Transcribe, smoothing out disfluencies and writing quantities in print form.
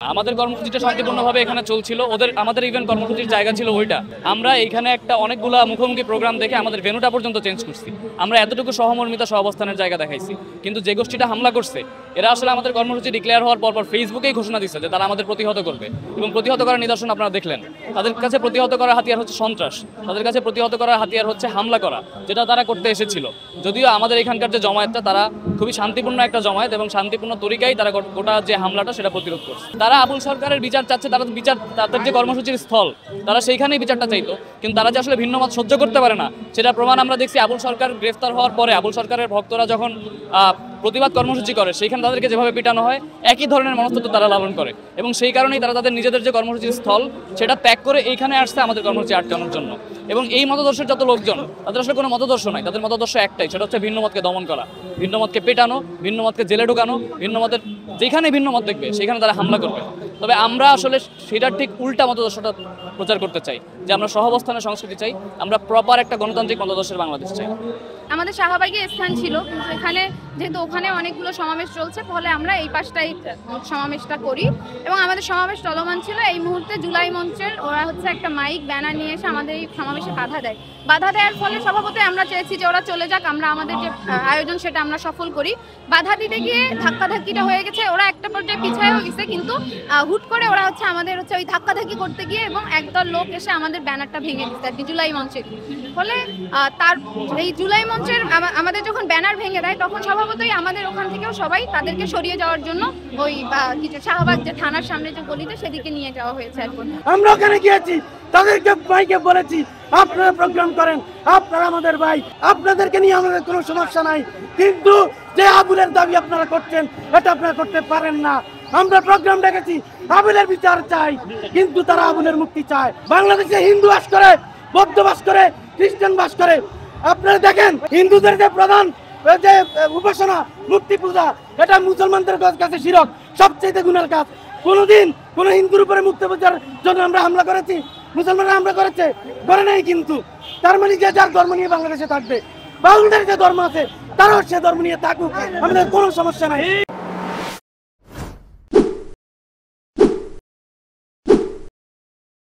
আমাদের কর্মসূচিটা শান্তিপূর্ণভাবে এখানে চলছিল। আমাদের ইভেন্ট কর্মসূচির জায়গা ছিল ওইটা। আমরা এইখানে একটা অনেকগুলা মুখোমুখি প্রোগ্রাম দেখে আমাদের ভেন্যুটা পর্যন্ত চেঞ্জ করছি। আমরা এতটুকু সহমর্মিতা সহাবস্থানের জায়গা দেখাইছি, কিন্তু যে গোষ্ঠীটা হামলা করছে এরা আসলে আমাদের কর্মসূচি ডিক্লেয়ার হওয়ার পর ফেসবুকেই ঘোষণা দিচ্ছে যে তারা আমাদের প্রতিহত করবে, এবং প্রতিহত করার নিদর্শন আপনারা দেখলেন। তাদের কাছে প্রতিহত করার হাতিয়ার হচ্ছে সন্ত্রাস, তাদের কাছে প্রতিহত করার হাতিয়ার হচ্ছে হামলা করা, যেটা তারা করতে এসেছিল। যদিও আমাদের এখানকার যে জমায়েতটা তারা খুবই শান্তিপূর্ণ একটা জমায়েত, এবং শান্তিপূর্ণ তরিকায় তারা গোটা যে হামলাটা সেটা প্রতিরোধ করছে। তারা আবুল সরকারের বিচার চাচ্ছে, তারা বিচার তাদের যে কর্মসূচির স্থল তারা সেইখানেই বিচারটা চাইতো, কিন্তু তারা যে আসলে ভিন্ন মত সহ্য করতে পারে না সেটা প্রমাণ আমরা দেখছি। আবুল সরকার গ্রেফতার হওয়ার পরে আবুল সরকারের ভক্তরা যখন প্রতিবাদ কর্মসূচি করে সেখানে তাদেরকে যেভাবে পিটানো হয় একই ধরনের মনস্তত্ব তারা লালন করে, এবং সেই কারণেই তারা তাদের নিজেদের যে কর্মসূচির স্থল সেটা ত্যাগ করে এইখানে আসছে আমাদের কর্মসূচি আটকানোর জন্য। এবং এই মতদর্শের যত লোকজন, তাদের আসলে কোনো মতদর্শ নাই, তাদের মতদর্শ একটাই, সেটা হচ্ছে ভিন্ন মতকে দমন করা, ভিন্ন মতকে পেটানো, ভিন্ন মতকে জেলে ঢোকানো, ভিন্ন মতের যেখানে ভিন্ন মত দেখবে সেখানে তারা হামলা করবে। তবে আমরা আসলে সেটার ঠিক উল্টা মতদর্শটা প্রচার করতে চাই, যে আমরা সহাবস্থানের সংস্কৃতি চাই, আমরা প্রপার একটা গণতান্ত্রিক মতদর্শের বাংলাদেশ চাই। আমাদের শাহবাগে স্থান ছিল, কিন্তু এখানে যেহেতু ওখানে অনেকগুলো সমাবেশ চলছে, ফলে আমরা এই পাশটাই সমাবেশটা করি, এবং আমাদের সমাবেশ চলমান ছিল। এই মুহূর্তে জুলাই মঞ্চের ওরা হচ্ছে একটা মাইক ব্যানার নিয়ে এসে আমাদের এই সমাবেশে বাধা দেয়। বাধা দেওয়ার ফলে স্বভাবতই আমরা চেয়েছি যে ওরা চলে যাক, আমরা আমাদের যে আয়োজন সেটা আমরা সফল করি। বাধা দিতে গিয়ে ধাক্কাধাক্কিটা হয়ে গেছে, ওরা একটা পর্যায়ে পিছায়ও গেছে, কিন্তু হুট করে ওরা হচ্ছে আমাদের হচ্ছে ওই ধাক্কাধাক্কি করতে গিয়ে এবং একদল লোক এসে আমাদের ব্যানারটা ভেঙে দিচ্ছে আর কি, জুলাই মঞ্চের। ফলে তার এই জুলাই মঞ্চের আমাদের যখন ব্যানার ভেঙে দেয় তখন স্বভাবতই আমাদের ওখান থেকেও সবাই তাদেরকে সরিয়ে যাওয়ার জন্য ওই কিছু শাহবাগ যে থানার সামনে যে গলিতে সেদিকে নিয়ে যাওয়া হয়েছে আর কি। আমরা ওখানে গিয়েছি, তাদেরকে ভাইকে বলেছি আপনারা প্রোগ্রাম করেন, আপনারা আমাদের ভাই, আপনাদেরকে নিয়ে আমাদের কোনো সমস্যা নাই, কিন্তু যে আবুলের দাবি আপনারা করছেন এটা আপনারা করতে পারেন না। আমরা প্রোগ্রাম রেখেছি, আবুলের বিচার চাই, কিন্তু তারা আবুলের মুক্তি চায়। বাংলাদেশে হিন্দু বাস করে, বৌদ্ধ বাস করে, খ্রিস্টান বাস করে। আপনারা দেখেন হিন্দুদের যে প্রধান যে উপাসনা মূর্তি পূজা, এটা মুসলমানদের কাছে শিরক, সবচেয়ে গুনার কাজ। কোনোদিন কোনো হিন্দুর উপরে মূর্তি পূজার জন্য আমরা হামলা করেছি? মুসলমানরা হামলা করেছে? করে নাই। কিন্তু তার মানে যে যার ধর্ম নিয়ে বাংলাদেশে থাকবে, বাউলদের যে ধর্ম আছে তারাও সে ধর্ম নিয়ে থাকুক, আমাদের কোনো সমস্যা নাই।